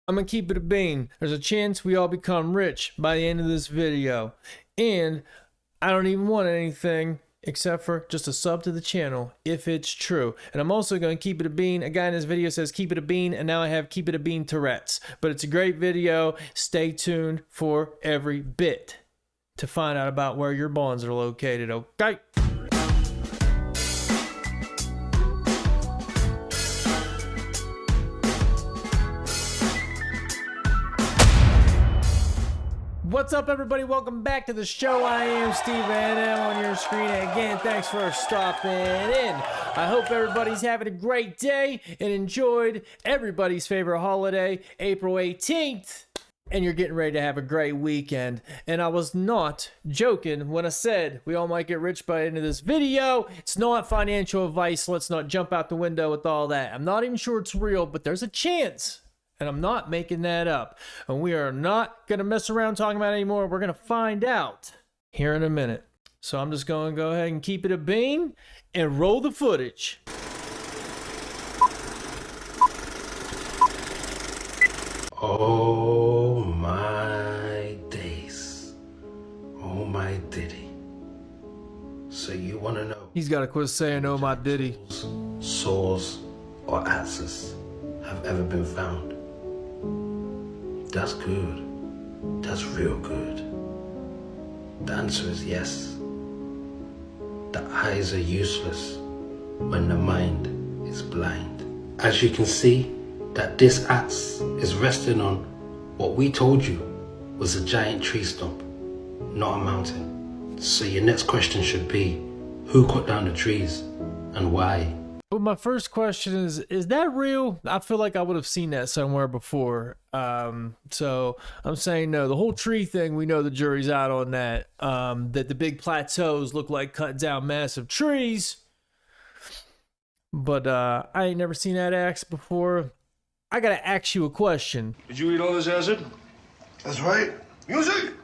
I'm gonna keep it a bean. There's a chance we all become rich by the end of this video. And I don't even want anything except for just a sub to the channel if it's true. And I'm also going to keep it a bean. A guy in this video says keep it a bean, and now I have keep it a bean Tourette's. But it's a great video. Stay tuned for every bit to find out about where your bonds are located, okay? What's up, everybody? Welcome back to the show. I am Steve and I'm on your screen again. Thanks for stopping in. I hope everybody's having a great day and enjoyed everybody's favorite holiday, April 18th. And you're getting ready to have a great weekend. And I was not joking when I said we all might get rich by the end of this video. It's not financial advice. Let's not jump out the window with all that. I'm not even sure it's real, but there's a chance. And I'm not making that up. And we are not going to mess around talking about it anymore. We're going to find out here in a minute. So I'm just going to go ahead and keep it a bean and roll the footage. Oh my days. Oh my Diddy. So you want to know? He's got to quit saying, oh my Diddy. Saws or axes have ever been found? That's good. That's real good. The answer is yes. The eyes are useless when the mind is blind. As you can see, that this axe is resting on what we told you was a giant tree stump, not a mountain. So your next question should be, who cut down the trees and why? Well, my first question is that real? I feel like I would have seen that somewhere before. So I'm saying no. The whole tree thing, we know the jury's out on that. That the big plateaus look like cut down massive trees. But I ain't never seen that axe before. I gotta ask you a question. Did you eat all this acid? That's right. Music!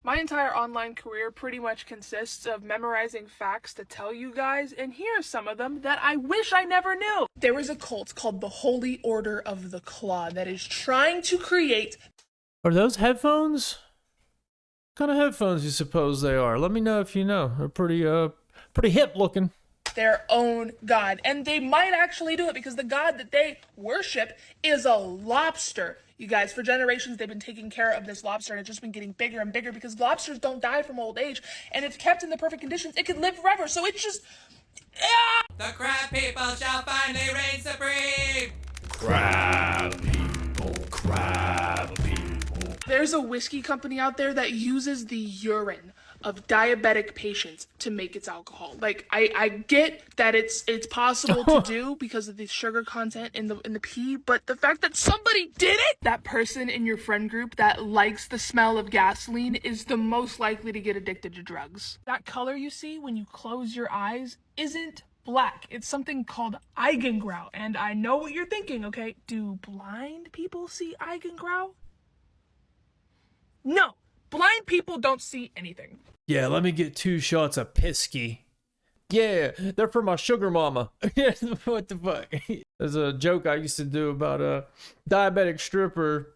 My entire online career pretty much consists of memorizing facts to tell you guys, and here are some of them that I wish I never knew. There is a cult called the Holy Order of the Claw that is trying to create... Are those headphones? What kind of headphones you suppose they are? Let me know if you know. They're pretty hip looking. Their own god, and they might actually do it because the god that they worship is a lobster. You guys, for generations they've been taking care of this lobster, and it's just been getting bigger and bigger because lobsters don't die from old age, and it's kept in the perfect conditions. It could live forever, so it's just The crab people shall finally reign supreme. Crab people. There's a whiskey company out there that uses the urine of diabetic patients to make its alcohol. Like, I get that it's possible to do because of the sugar content in the pee, but the fact that somebody did it, that person in your friend group that likes the smell of gasoline is the most likely to get addicted to drugs. That color you see when you close your eyes isn't black. It's something called Eigengrau, and I know what you're thinking, okay? Do blind people see Eigengrau? No, blind people don't see anything. Yeah, let me get 2 shots of Pisky. Yeah, they're for my sugar mama. What the fuck? There's a joke I used to do about a diabetic stripper.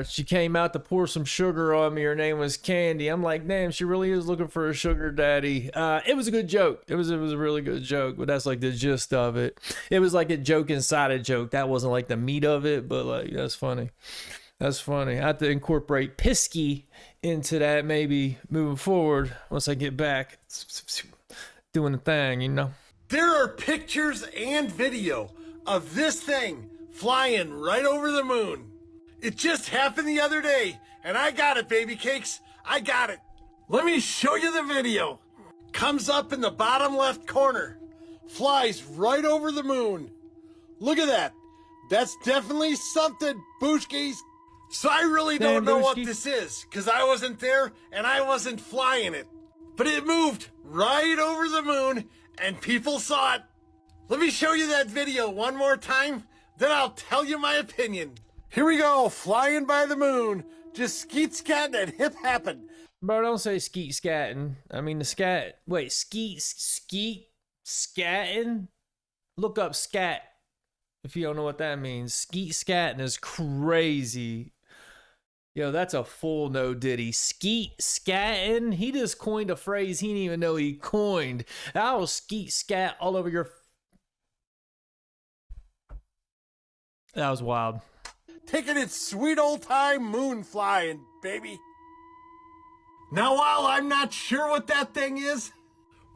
She came out to pour some sugar on me. Her name was Candy. I'm like, damn, she really is looking for a sugar daddy. It was a good joke. It was a really good joke, but that's like the gist of it. It was like a joke inside a joke. That wasn't like the meat of it, but like, that's funny. That's funny. I have to incorporate Pisky into that maybe moving forward once I get back doing the thing, you know. There are pictures and video of this thing flying right over the moon. It just happened the other day, and I got it, baby cakes. I got it. Let me show you the video. Comes up in the bottom left corner. Flies right over the moon. Look at that. That's definitely something, Booshkies. So I really don't know what this is, because I wasn't there and I wasn't flying it. But it moved right over the moon and people saw it. Let me show you that video one more time, then I'll tell you my opinion. Here we go, flying by the moon. Just skeet-scatting and hip-happing. Bro, don't say skeet-scatting. I mean the scat. Wait, skeet-scatting? Look up scat. If you don't know what that means, skeet scatting is crazy. Yo, that's a full no ditty. Skeet scatting? He just coined a phrase he didn't even know he coined. I will skeet scat all over your... That was wild. Taking its sweet old time moon flying, baby. Now, while I'm not sure what that thing is,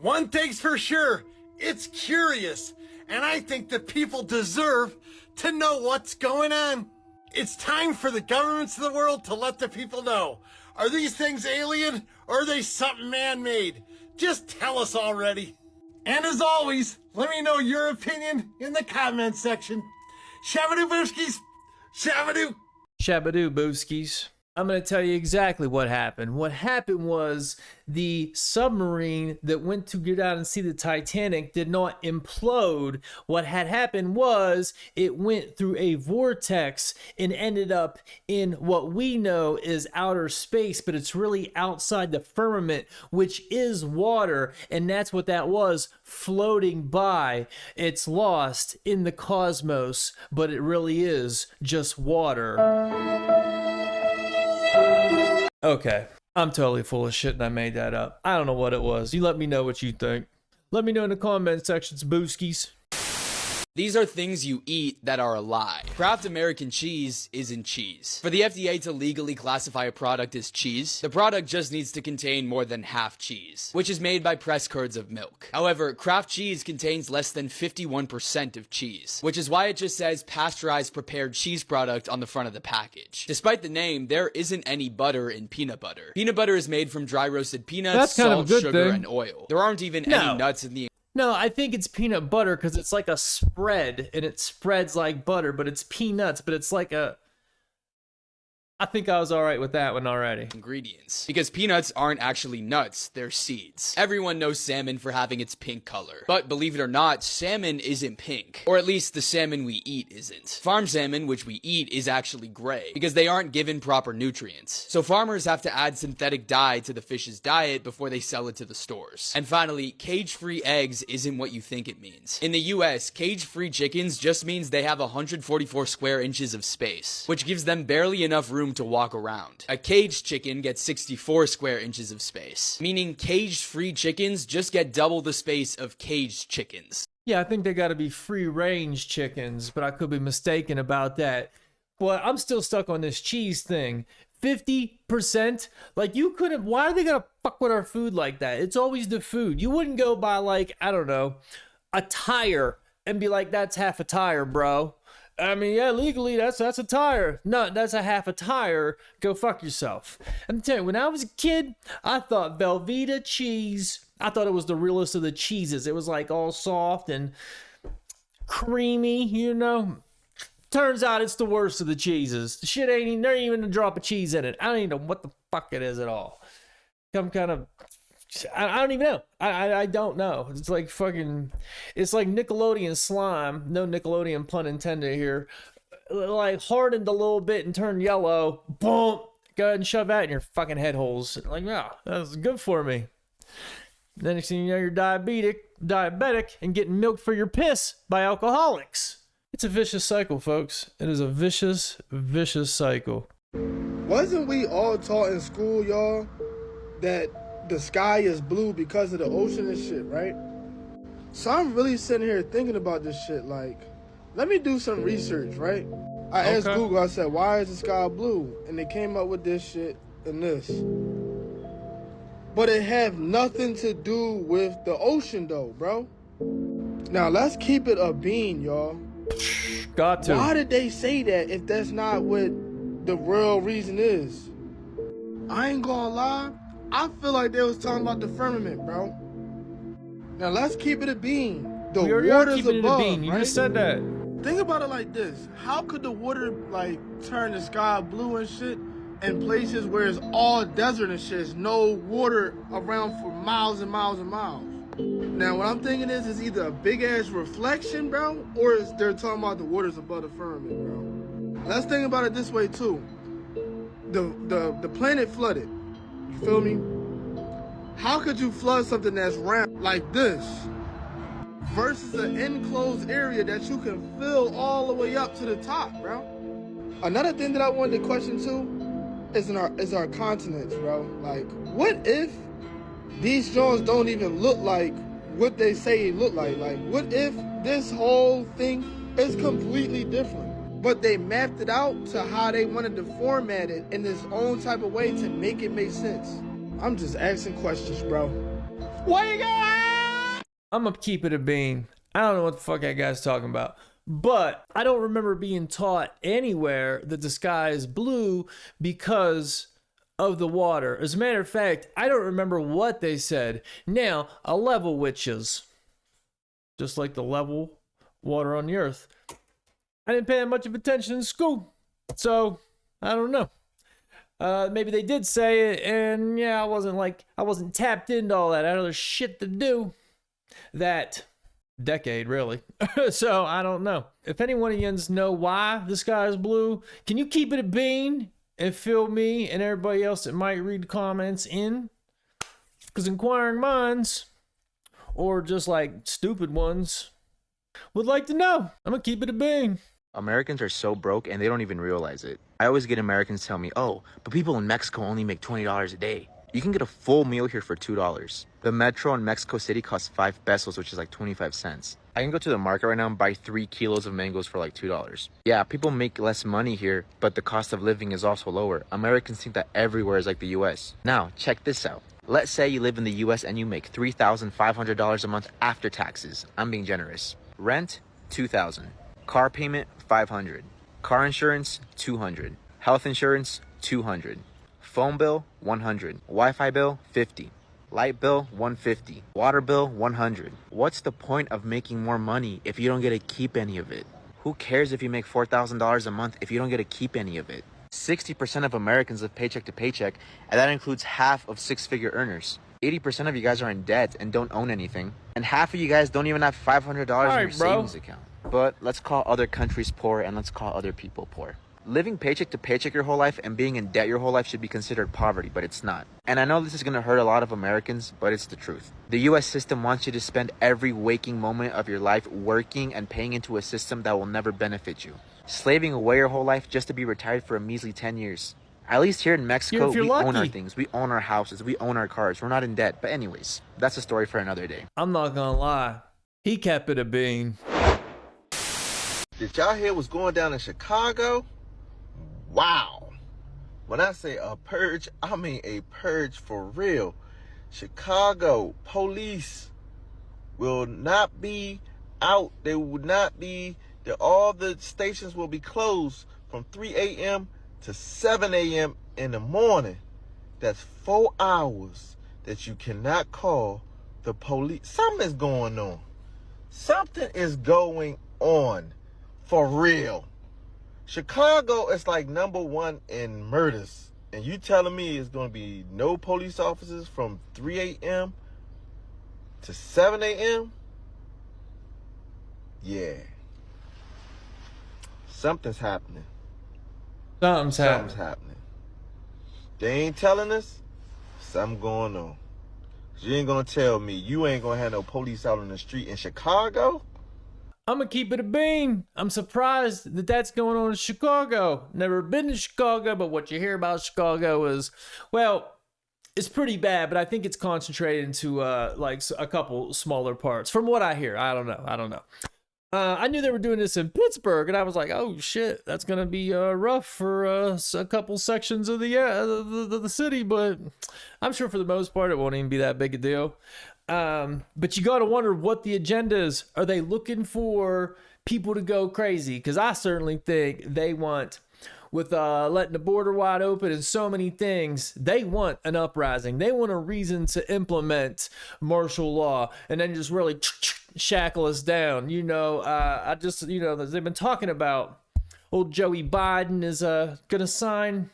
one thing's for sure, it's curious, and I think the people deserve to know what's going on. It's time for the governments of the world to let the people know. Are these things alien, or are they something man-made? Just tell us already. And as always, let me know your opinion in the comments section. Shabadoo booskies! Shabadoo! Shabadoo booskies. I'm going to tell you exactly what happened. What happened was the submarine that went to get out and see the Titanic did not implode. What had happened was it went through a vortex and ended up in what we know is outer space, but it's really outside the firmament, which is water, and that's what that was, floating by. It's lost in the cosmos, but it really is just water. Okay, I'm totally full of shit and I made that up. I don't know what it was. You let me know what you think. Let me know in the comment sections, booskies. These are things you eat that are a lie. Kraft American cheese isn't cheese. For the FDA to legally classify a product as cheese, the product just needs to contain more than half cheese, which is made by pressed curds of milk. However, Kraft cheese contains less than 51% of cheese, which is why it just says pasteurized prepared cheese product on the front of the package. Despite the name, there isn't any butter in peanut butter. Peanut butter is made from dry roasted peanuts, salt, sugar, and oil. There aren't even any nuts in the... No, I think it's peanut butter because it's like a spread and it spreads like butter, but it's peanuts, but it's like a... I think I was all right with that one already. Ingredients. Because peanuts aren't actually nuts, they're seeds. Everyone knows salmon for having its pink color. But believe it or not, salmon isn't pink. Or at least the salmon we eat isn't. Farm salmon, which we eat, is actually gray. Because they aren't given proper nutrients. So farmers have to add synthetic dye to the fish's diet before they sell it to the stores. And finally, cage-free eggs isn't what you think it means. In the US, cage-free chickens just means they have 144 square inches of space, which gives them barely enough room to walk around. A caged chicken gets 64 square inches of space, meaning cage-free chickens just get double the space of caged chickens. Yeah, I think they gotta be free-range chickens, but I could be mistaken about that. But I'm still stuck on this cheese thing. 50%? Like, you couldn't... Why are they gonna fuck with our food like that? It's always the food. You wouldn't go buy, like, I don't know, a tire and be like, that's half a tire, bro. I mean, yeah, legally, that's a tire. No, that's a half a tire. Go fuck yourself. I'm telling you, when I was a kid, I thought Velveeta cheese, I thought it was the realest of the cheeses. It was like all soft and creamy, you know. Turns out it's the worst of the cheeses. The shit ain't even a drop of cheese in it. I don't even know what the fuck it is at all. Some kind of... I don't even know. I don't know. It's like fucking... It's like Nickelodeon slime. No Nickelodeon pun intended here. Like hardened a little bit and turned yellow. Boom! Go ahead and shove that in your fucking head holes. Like, yeah, that's good for me. Then next thing you know, you're diabetic and getting milked for your piss by alcoholics. It's a vicious cycle, folks. It is a vicious, vicious cycle. Wasn't we all taught in school, y'all, that the sky is blue because of the ocean and shit, right? So I'm really sitting here thinking about this shit, like, let me do some research, right? I asked Google, I said, why is the sky blue? And they came up with this shit and this. But it have nothing to do with the ocean though, bro. Now let's keep it a bean, y'all. Got to. Why did they say that if that's not what the real reason is? I ain't gonna lie, I feel like they was talking about the firmament, bro. Now let's keep it a bean. The water's above, it a bean. You right? just said that. Think about it like this. How could the water like turn the sky blue and shit in places where it's all desert and shit? There's no water around for miles and miles and miles. Now what I'm thinking is either a big ass reflection, bro, or they're talking about the waters above the firmament, bro. Let's think about it this way too. The planet flooded. You feel me? How could you flood something that's round like this? versus an enclosed area that you can fill all the way up to the top, bro. Another thing that I wanted to question too is our continents, bro. Like, what if these joints don't even look like what they say it look like? Like, what if this whole thing is completely different, but they mapped it out to how they wanted to format it in this own type of way to make it make sense? I'm just asking questions, bro. Where you going? I'm gonna keep it a bean. I don't know what the fuck that guy's talking about. But I don't remember being taught anywhere that the sky is blue because of the water. As a matter of fact, I don't remember what they said. Now, a level witches, just like the level water on the earth. I didn't pay much of attention in school, so I don't know. Maybe they did say it, and yeah, I wasn't tapped into all that. I had other shit to do that decade, really. So I don't know. If any one of you know why the sky is blue, can you keep it a bean and fill me and everybody else that might read comments in? Because inquiring minds, or just like stupid ones, would like to know. I'm gonna keep it a bean. Americans are so broke and they don't even realize it. I always get Americans tell me, oh, but people in Mexico only make $20 a day. You can get a full meal here for $2. The metro in Mexico City costs 5 pesos, which is like 25 cents. I can go to the market right now and buy 3 kilos of mangoes for like $2. Yeah, people make less money here, but the cost of living is also lower. Americans think that everywhere is like the US. Now, check this out. Let's say you live in the US and you make $3,500 a month after taxes. I'm being generous. Rent, $2,000. Car payment, $500. Car insurance, $200. Health insurance, $200. Phone bill, $100. Wi-Fi bill, $50. Light bill, $150. Water bill, $100. What's the point of making more money if you don't get to keep any of it? Who cares if you make $4,000 a month if you don't get to keep any of it? 60% of Americans live paycheck to paycheck, and that includes half of six-figure earners. 80% of you guys are in debt and don't own anything. And half of you guys don't even have $500 in your savings account. But let's call other countries poor and let's call other people poor. Living paycheck to paycheck your whole life and being in debt your whole life should be considered poverty, but it's not. And I know this is going to hurt a lot of Americans, but it's the truth. The US system wants you to spend every waking moment of your life working and paying into a system that will never benefit you. Slaving away your whole life just to be retired for a measly 10 years. At least here in Mexico, we own our things. We own our houses. We own our cars. We're not in debt. But anyways, that's a story for another day. I'm not gonna lie. He kept it a bean. Did y'all hear what's going down in Chicago? Wow. When I say a purge, I mean a purge for real. Chicago police will not be out. They will not be, all the stations will be closed from 3 a.m. to 7 a.m. in the morning. That's 4 hours that you cannot call the police. Something is going on. Something is going on for real. Chicago is like #1 in murders. And you telling me it's going to be no police officers from 3 a.m. to 7 a.m.? Yeah. Something's happening. Something's happening. They ain't telling us. Something going on. You ain't going to tell me you ain't going to have no police out on the street in Chicago? I'm gonna keep it a bean. I'm surprised that that's going on in Chicago. Never been to Chicago, but what you hear about Chicago is, well, it's pretty bad, but I think it's concentrated into like a couple smaller parts. From what I hear, I don't know. I knew they were doing this in Pittsburgh, and I was like, oh shit, that's gonna be rough for a couple sections of the city, but I'm sure for the most part it won't even be that big a deal. But you got to wonder what the agenda is. Are they looking for people to go crazy? Because I certainly think they want, with letting the border wide open and so many things, they want an uprising. They want a reason to implement martial law and then just really shackle us down. They've been talking about old Joey Biden is gonna sign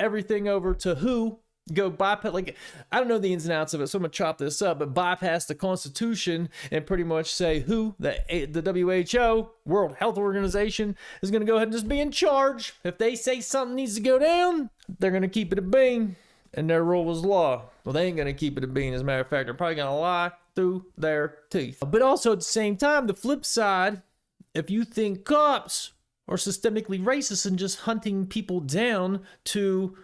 everything over to who? Go bypass, like, I don't know the ins and outs of it, so I'm gonna chop this up, but bypass the Constitution and pretty much say who, the WHO, World Health Organization, is gonna go ahead and just be in charge. If they say something needs to go down, they're gonna keep it a bean, and their rule is law. Well, they ain't gonna keep it a bean. As a matter of fact, they're probably gonna lie through their teeth. But also at the same time, the flip side, if you think cops are systemically racist and just hunting people down to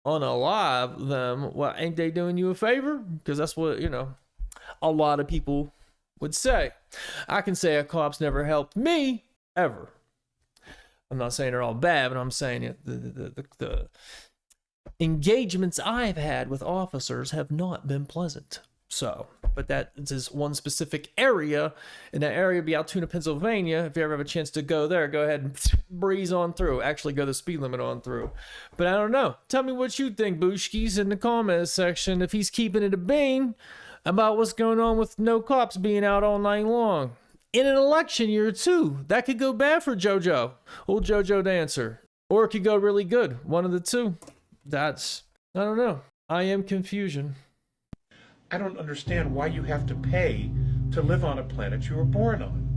unalive them, well, ain't they doing you a favor? Because that's what, you know, a lot of people would say. I can say a cop's never helped me, ever. I'm not saying they're all bad, but I'm saying it, the engagements I've had with officers have not been pleasant. So, but that is one specific area, and that area would be Altoona, Pennsylvania. If you ever have a chance to go there, go ahead and breeze on through. Actually, go the speed limit on through. But I don't know. Tell me what you think, Booshkis, in the comments section, if he's keeping it a bean about what's going on with no cops being out all night long. In an election year, too. That could go bad for JoJo. Old JoJo Dancer. Or it could go really good. One of the two. That's, I don't know. I am confusion. I don't understand why you have to pay to live on a planet you were born on.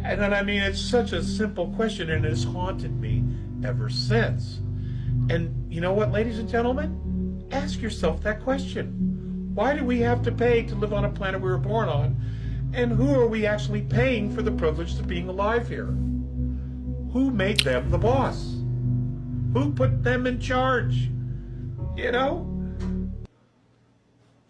And I mean, it's such a simple question, and it's haunted me ever since. And you know what, ladies and gentlemen? Ask yourself that question. Why do we have to pay to live on a planet we were born on? And who are we actually paying for the privilege of being alive here? Who made them the boss? Who put them in charge? You know?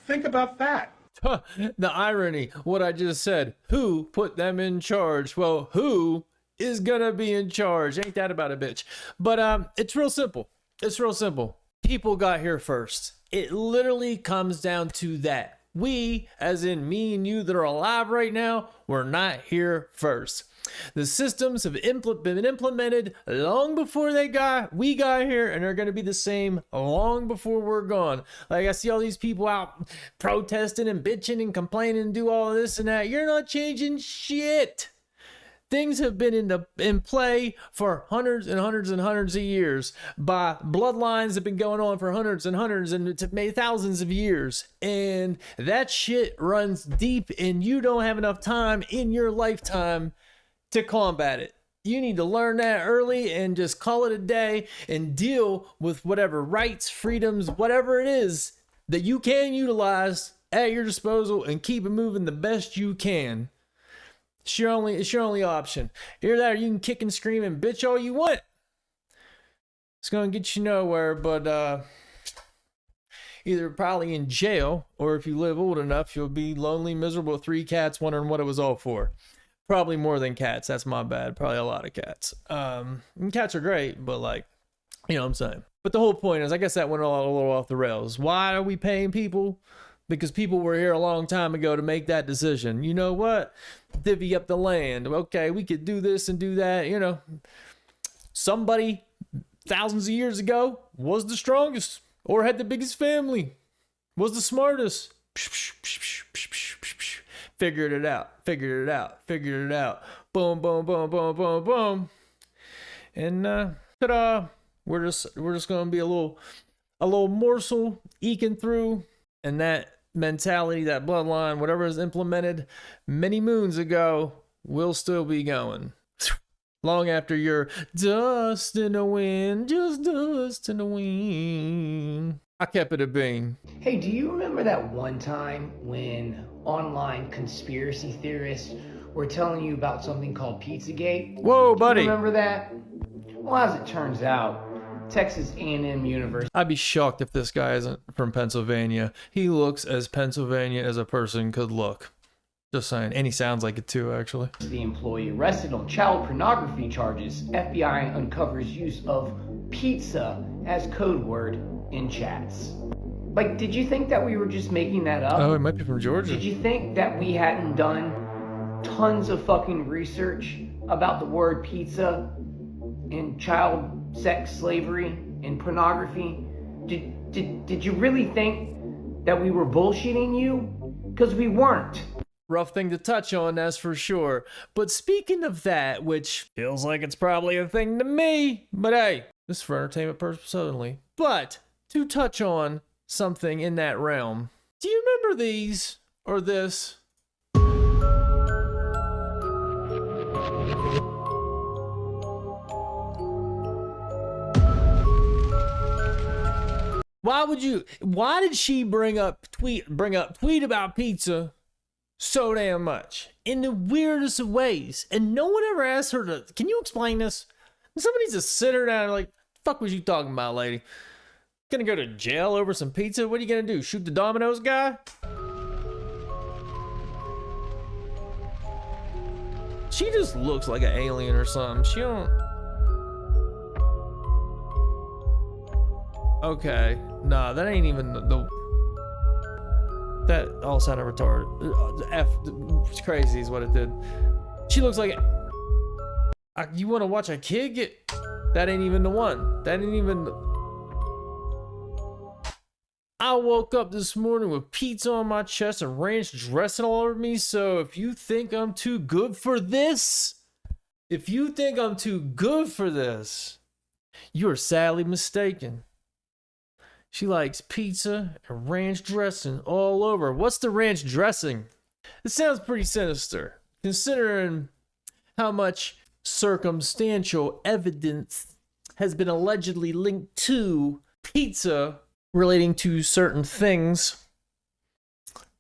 Think about that. The irony, what I just said. Who put them in charge? Well, who is gonna be in charge? Ain't that about a bitch? But it's real simple. It's real simple. People got here first. It literally comes down to that. We, as in me and you that are alive right now, we're not here first. The systems have been implemented long before we got here, and they're going to be the same long before we're gone. Like, I see all these people out protesting and bitching and complaining and do all of this and that. You're not changing shit. Things have been in play for hundreds and hundreds and hundreds of years by bloodlines that have been going on for hundreds and hundreds and maybe thousands of years. And that shit runs deep, and you don't have enough time in your lifetime to combat it. You need to learn that early and just call it a day and deal with whatever rights, freedoms, whatever it is that you can utilize at your disposal and keep it moving the best you can. It's your only option. Either that or you can kick and scream and bitch all you want. It's going to get you nowhere, but either probably in jail, or if you live old enough, you'll be lonely, miserable with 3 cats wondering what it was all for. Probably more than cats. That's my bad. Probably a lot of cats. And cats are great, but like, you know what I'm saying? But the whole point is, I guess that went a little off the rails. Why are we paying people? Because people were here a long time ago to make that decision. You know what? Divvy up the land. Okay, we could do this and do that. You know, somebody thousands of years ago was the strongest or had the biggest family, was the smartest. Figured it out. Boom, boom, boom, boom, boom, boom. And ta-da! We're just gonna be a little morsel eking through, and that mentality, that bloodline, whatever is implemented many moons ago, will still be going. Long after you're dust in the wind, just dust in the wind. I kept it a bean. Hey, do you remember that one time when online conspiracy theorists were telling you about something called Pizzagate? Whoa, buddy. Do you remember that? Well, as it turns out, Texas A&M University. I'd be shocked if this guy isn't from Pennsylvania. He looks as Pennsylvania as a person could look. Just saying. And he sounds like it too, actually. The employee arrested on child pornography charges. FBI uncovers use of pizza as code word in chats. Like, did you think that we were just making that up? Oh, it might be from Georgia. Did you think that we hadn't done tons of fucking research about the word pizza and child sex slavery and pornography? Did you really think that we were bullshitting you? Because we weren't. Rough thing to touch on, that's for sure. But speaking of that, which feels like it's probably a thing to me, but hey, this is for entertainment purposes only. But to touch on something in that realm, do you remember these or this? Why did she bring up tweet about pizza so damn much in the weirdest of ways? And no one ever asked her to, can you explain this? Somebody just sit her down and like, fuck was you talking about, lady? Gonna go to jail over some pizza? What are you gonna do? Shoot the Domino's guy? She just looks like an alien or something. She don't. Okay. Nah, that ain't even the that all sounded retarded. It's crazy is what it did. She looks like you want to watch a kid get. That ain't even the one. That ain't even. I woke up this morning with pizza on my chest and ranch dressing all over me. So if you think I'm too good for this, you're sadly mistaken. She likes pizza and ranch dressing all over. What's the ranch dressing? It sounds pretty sinister, considering how much circumstantial evidence has been allegedly linked to pizza relating to certain things.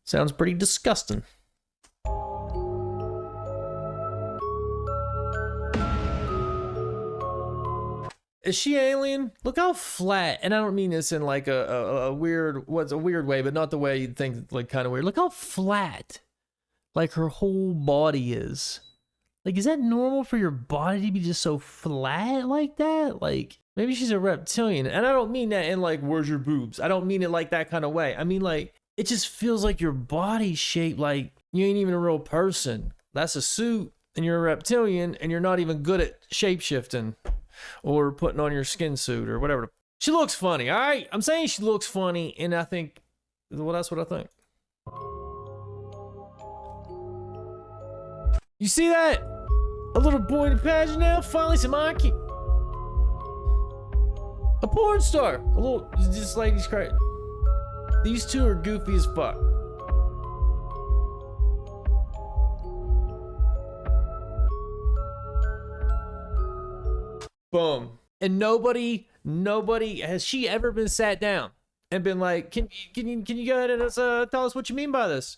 Sounds pretty disgusting. Is she alien? Look how flat, and I don't mean this in like a weird, what's a weird way, but not the way you'd think, like kind of weird. Look how flat, like her whole body is. Like, is that normal for your body to be just so flat like that? Like, maybe she's a reptilian, and I don't mean that in like, where's your boobs? I don't mean it like that kind of way. I mean like, it just feels like your body's shaped like you ain't even a real person. That's a suit, and you're a reptilian, and you're not even good at shape-shifting. Or putting on your skin suit or whatever. She looks funny, all right? I'm saying she looks funny, and I think, well, that's what I think. You see that? A little boy in a pageant now? Finally some Aki. A porn star. A little, this lady's crazy. These two are goofy as fuck. Boom. And nobody has she ever been sat down and been like, can you go ahead and tell us what you mean by this?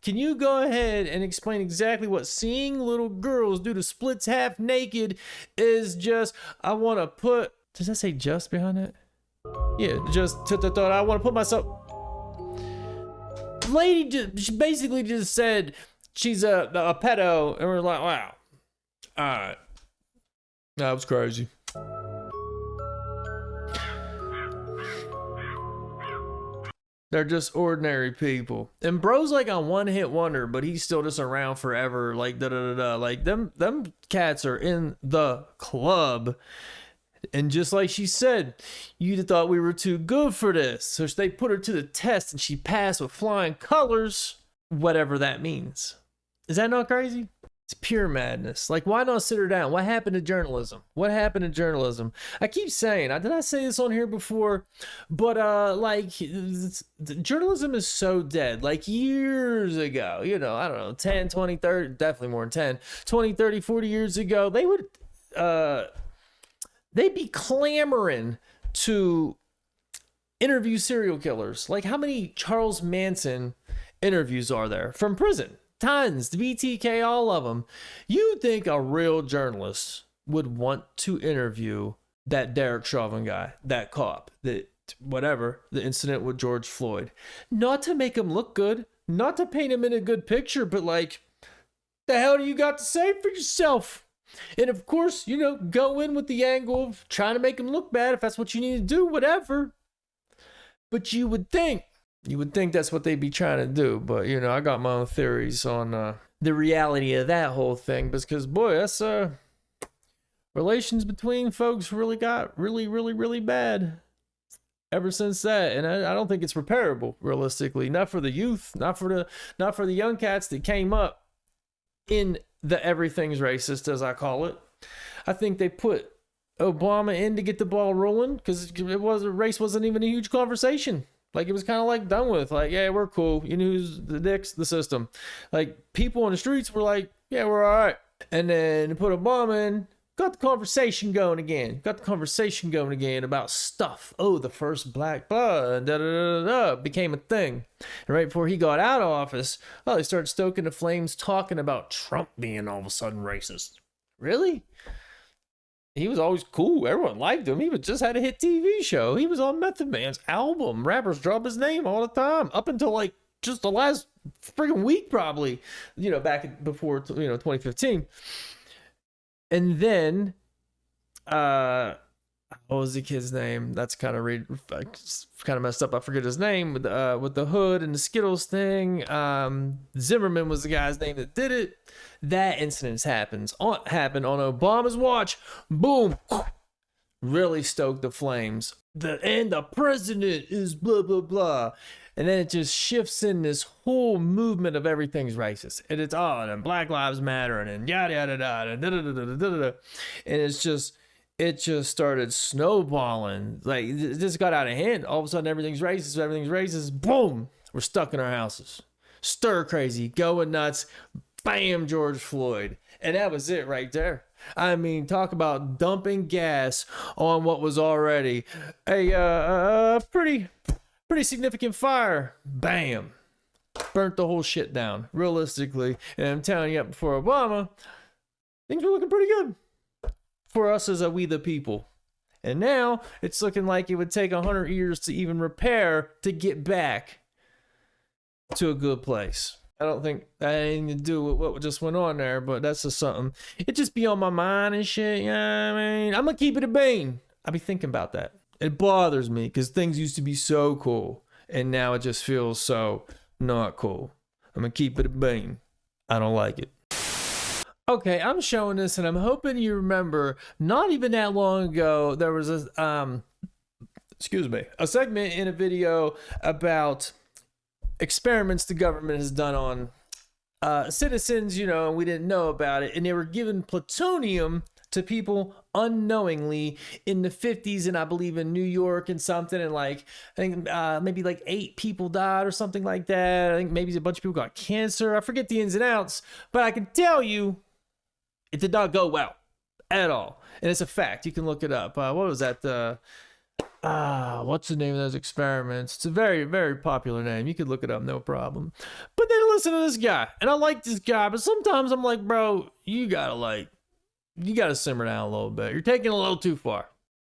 Can you go ahead and explain exactly what seeing little girls do to splits half naked is just, I want to put, does that say just behind it? Yeah, just thought I want to put myself. Lady she basically just said she's a pedo, and we're like, wow. All right. That was crazy. They're just ordinary people. And bro's like a one-hit wonder, but he's still just around forever. Like, da-da-da-da. Like, them cats are in the club. And just like she said, you'd have thought we were too good for this. So they put her to the test, and she passed with flying colors. Whatever that means. Is that not crazy? It's pure madness. Like, why not sit her down? What happened to journalism? What happened to journalism? I keep saying, did I say this on here before? But, like, journalism is so dead. Like, years ago, you know, I don't know, 10, 20, 30, definitely more than 10, 20, 30, 40 years ago, they would, they'd be clamoring to interview serial killers. Like, how many Charles Manson interviews are there from prison? Tons, the BTK, all of them. You think a real journalist would want to interview that Derek Chauvin guy, that cop, that whatever, the incident with George Floyd? Not to make him look good, not to paint him in a good picture, but like, the hell do you got to say for yourself? And of course, you know, go in with the angle of trying to make him look bad if that's what you need to do, whatever. But you would think that's what they'd be trying to do. But, you know, I got my own theories on the reality of that whole thing. Because, boy, that's relations between folks really got really bad ever since that. And I don't think it's repairable, realistically. Not for the youth, not for the young cats that came up in the everything's racist, as I call it. I think they put Obama in to get the ball rolling because race wasn't even a huge conversation. Like, it was kind of like done with. Like, yeah, we're cool. You know who's the dicks? The system. Like, people on the streets were like, yeah, we're all right. And then put Obama in, got the conversation going again. Got the conversation going again about stuff. Oh, the first black blood, da da da da, became a thing. And right before he got out of office, they started stoking the flames, talking about Trump being all of a sudden racist. Really? He was always cool. Everyone liked him. He just had a hit TV show. He was on Method Man's album. Rappers drop his name all the time, up until like just the last freaking week, probably. Before 2015. And then, what was the kid's name? That's kind of messed up. I forget his name with the hood and the Skittles thing. Zimmerman was the guy's name that did it. That incident happened on Obama's watch. Boom, really stoked the flames. The president is blah blah blah. And then it just shifts in this whole movement of everything's racist. And it's and Black Lives Matter and yada yada yada and da da da da da da. And it just started snowballing. Like, it just got out of hand. All of a sudden, everything's racist. Boom, we're stuck in our houses. Stir crazy, going nuts. Bam, George Floyd. And that was it right there. I mean, talk about dumping gas on what was already a pretty significant fire. Bam. Burnt the whole shit down, realistically. And I'm telling you, before Obama, things were looking pretty good for us as we the people. And now it's looking like it would take 100 years to even repair to get back to a good place. I don't think that had anything to do with what just went on there, but that's just something. It just be on my mind and shit. You know what I mean? I'm going to keep it a bean. I be thinking about that. It bothers me because things used to be so cool, and now it just feels so not cool. I'm going to keep it a bean. I don't like it. Okay, I'm showing this, and I'm hoping you remember, not even that long ago, there was a segment in a video about experiments the government has done on citizens, and we didn't know about it, and they were given plutonium to people unknowingly in the 50s, and I believe in New York and something, and I think maybe 8 people died or something like that. I think maybe a bunch of people got cancer. I forget the ins and outs, but I can tell you it did not go well at all, and it's a fact. You can look it up. What was that? What's the name of those experiments? It's a very, very popular name. You could look it up, no problem. But then listen to this guy, and I like this guy, but sometimes I'm like, bro, you gotta simmer down a little bit. You're taking it a little too far.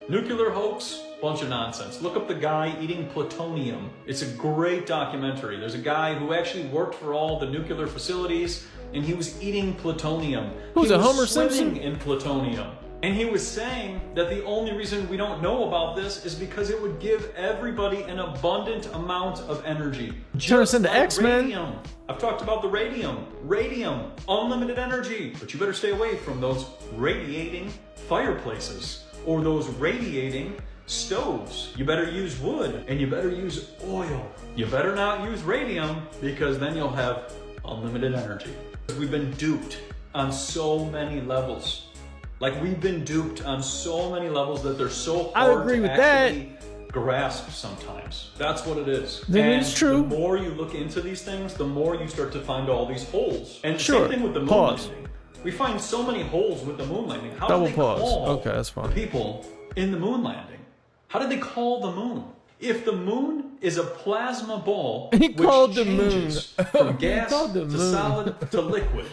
Nuclear hoax, bunch of nonsense. Look up the guy eating plutonium. It's a great documentary. There's a guy who actually worked for all the nuclear facilities, and he was eating plutonium. Who's a Homer Simpson? Simpson? In plutonium. And he was saying that the only reason we don't know about this is because it would give everybody an abundant amount of energy. Turn us into like X-Men. radium. I've talked about the radium. Radium, unlimited energy. But you better stay away from those radiating fireplaces or those radiating stoves. You better use wood and you better use oil. You better not use radium because then you'll have unlimited energy. We've been duped on so many levels. We've been duped on so many levels that they're so hard I agree to with actually grasp sometimes. That's what it is. Then it's true. The more you look into these things, the more you start to find all these holes. And Sure. same thing with the moon Pause. landing. We find so many holes with the moon landing. How Double did they pause. call Okay, that's fine. the people in the moon landing? How did they call the moon? If the moon is a plasma ball, He which called the changes moon. from He gas called the to moon. solid to liquid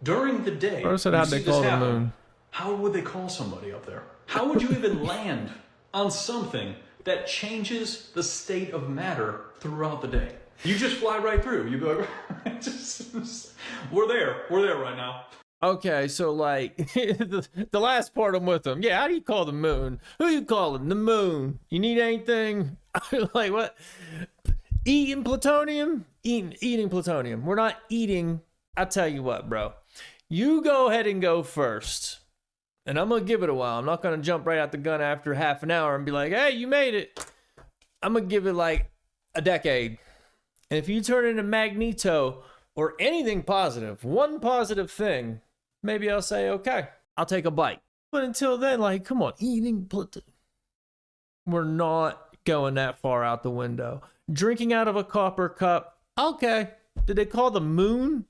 during the day. First said you how'd see they this call the happen. moon? How would they call somebody up there? How would you even land on something that changes the state of matter throughout the day? You just fly right through. You go, we're there right now. Okay, so the last part I'm with them. Yeah, how do you call the moon? Who you calling? The moon. You need anything? What? Eating plutonium? Eating plutonium. We're not eating. I'll tell you what, bro. You go ahead and go first. And I'm going to give it a while. I'm not going to jump right out the gun after half an hour and be like, hey, you made it. I'm going to give it a decade. And if you turn into Magneto or anything positive, one positive thing, maybe I'll say, okay, I'll take a bite. But until then, come on, eating plutonium. We're not going that far out the window. Drinking out of a copper cup, okay. Did they call the moon?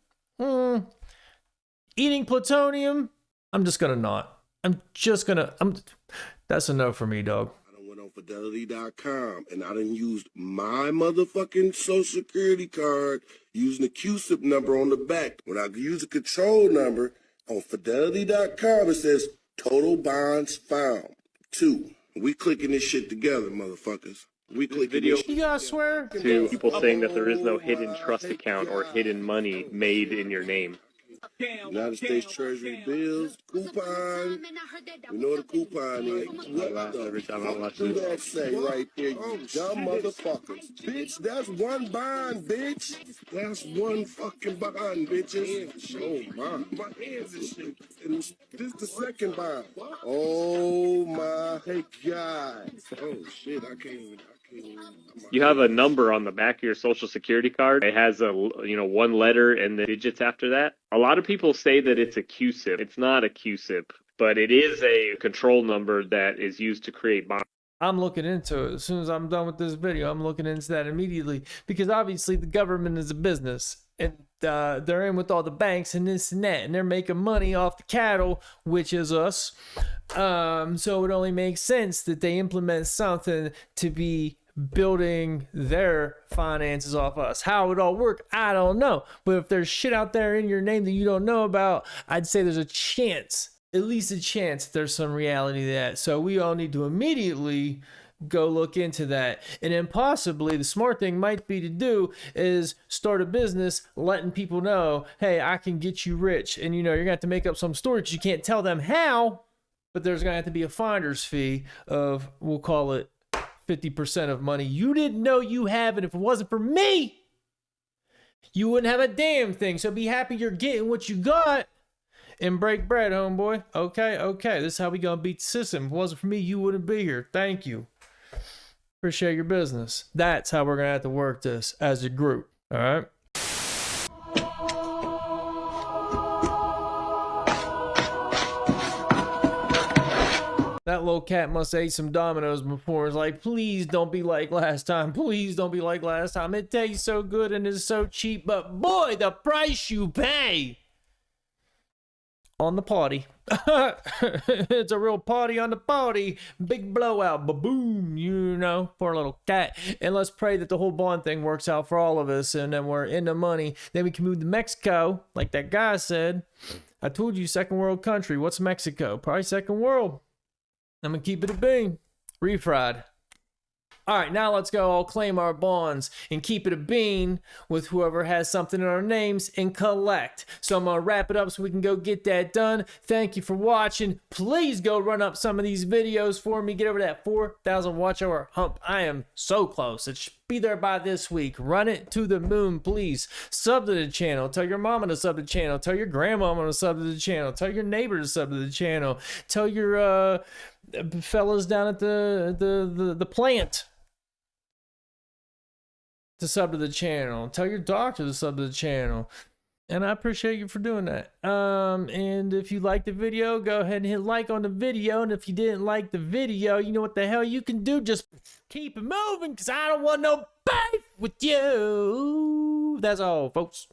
Eating plutonium? I'm just going to not. I'm just gonna. That's a no for me, dog. I went on fidelity.com and I done used my motherfucking social security card using the QSIP number on the back. When I use the control number on fidelity.com, it says total bonds found 2. We clicking this shit together, motherfuckers. We clicking this shit. You gotta swear to people saying that there is no hidden trust account or hidden money made in your name. United States Treasury bills, coupon. You know what a coupon is. What the fuck do that say right there, you dumb motherfuckers? Bitch, that's one bond, bitch. That's one fucking bond, bitches. Oh, my hands and shit. And this is the second bond. Oh, my God. Oh, shit, I can't even. You have a number on the back of your social security card. It has a, one letter and the digits after that. A lot of people say that it's a QSIP. It's not a QSIP, but it is a control number that is used to create bonds. I'm looking into it. As soon as I'm done with this video, I'm looking into that immediately, because obviously the government is a business, and they're in with all the banks and this and that, and they're making money off the cattle, which is us. So it only makes sense that they implement something to be building their finances off us. How it all work, I don't know. But if there's shit out there in your name that you don't know about, I'd say there's a chance, at least a chance, there's some reality to that. So we all need to immediately go look into that. And then possibly the smart thing might be to do is start a business letting people know, hey, I can get you rich. And you're gonna have to make up some story because you can't tell them how, but there's gonna have to be a finder's fee of, we'll call it 50% of money you didn't know you have. And if it wasn't for me, you wouldn't have a damn thing. So be happy you're getting what you got and break bread, homeboy. Okay. This is how we gonna beat the system. If it wasn't for me, you wouldn't be here. Thank you. Appreciate your business. That's how we're gonna have to work this as a group. All right. That little cat must have ate some Dominoes before. It's like, please don't be like last time. Please don't be like last time. It tastes so good and is so cheap, but boy, the price you pay on the party. It's a real party on the party. Big blowout. Ba-boom, poor little cat. And let's pray that the whole bond thing works out for all of us, and then we're in the money. Then we can move to Mexico, like that guy said. I told you, second world country. What's Mexico? Probably second world. I'm gonna keep it a bean. Refried. All right, now let's go all claim our bonds and keep it a bean with whoever has something in our names and collect. So I'm gonna wrap it up so we can go get that done. Thank you for watching. Please go run up some of these videos for me. Get over that 4,000 watch hour hump. I am so close. It should be there by this week. Run it to the moon, please. Sub to the channel. Tell your mama to sub to the channel. Tell your grandmama to sub to the channel. Tell your neighbor to sub to the channel. Tell your fellas down at the plant to sub to the channel. Tell your doctor to sub to the channel. And I appreciate you for doing that. And if you liked the video, go ahead and hit like on the video. And if you didn't like the video, you know what the hell you can do. Just keep it moving, because I don't want no beef with you. That's all, folks.